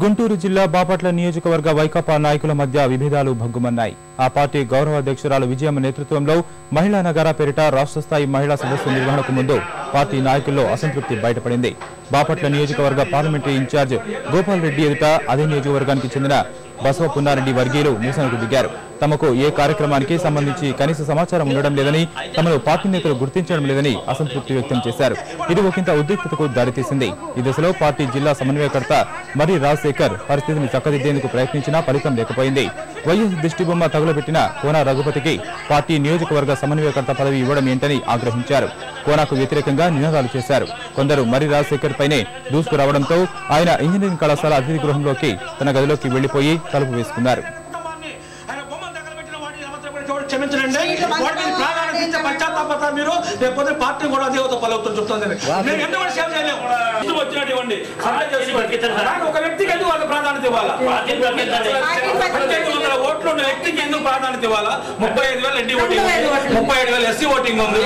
గుంటూరు జిల్లా బాపట్ల నియోజకవర్గ వైకాపా నాయకుల మధ్య విభేదాలు భగ్గుమన్నాయి. ఆ పార్టీ గౌరవ అధ్యక్షురాలు విజయమ్మ నేతృత్వంలో మహిళా నగర పేరిట రాష్ట్ర స్థాయి మహిళా సదస్సు నిర్వహణకు ముందు పార్టీ నాయకుల్లో అసంతృప్తి బయటపడింది. బాపట్ల నియోజకవర్గ పార్లమెంటరీ ఇన్ఛార్జ్ గోపాల్ రెడ్డి ఎదుట అదే నియోజకవర్గానికి చెందిన బసవ పున్నారెడ్డి వర్గీయులు నిరసనకు దిగారు. తమకు ఏ కార్యక్రమానికి సంబంధించి కనీస సమాచారం ఉండడం లేదని, తమను పార్టీ నేతలు గుర్తించడం లేదని అసంతృప్తి వ్యక్తం చేశారు. ఇది ఒకంత ఉద్రిక్తతకు దారితీసింది. ఈ దశలో పార్టీ జిల్లా సమన్వయకర్త మరి రాజశేఖర్ పరిస్థితిని చక్కదిద్దేందుకు ప్రయత్నించినా ఫలితం లేకపోయింది. వైఎస్ దిష్టిబొమ్మ తగులబెట్టిన కోన రఘుపతికి పార్టీ నియోజకవర్గ సమన్వయకర్త పదవి ఇవ్వడం ఏంటని ఆగ్రహించారు. కోనకు వ్యతిరేకంగా నినాదాలు చేశారు. కొందరు మరి రాజశేఖర్ పైనే దూసుకురావడంతో ఆయన ఇంజనీరింగ్ కళాశాల అతిథి గృహంలోకి తన గదిలోకి వెళ్లిపోయి తలుపు వేసుకున్నారు. క్షమించండి, ప్రాణాన్ని పశ్చాత్తాపడతారు మీరు. రేపు పార్టీ కూడా అదే పలుకుతుంది చెప్తాను. నేను ఎందుకు సేవ చేయలేము. వచ్చినట్టు ఇవ్వండి. ఒక వ్యక్తికి ఎందుకు వాళ్ళ ప్రాధాన్యత ఇవ్వాలా? 1500 ఓట్లు ఉన్న వ్యక్తికి ఎందుకు ప్రాధాన్యత ఇవ్వాలా? 35,000 ఎన్టీ ఓటింగ్, 35,000 ఎస్సీ ఓటింగ్ ఉంది.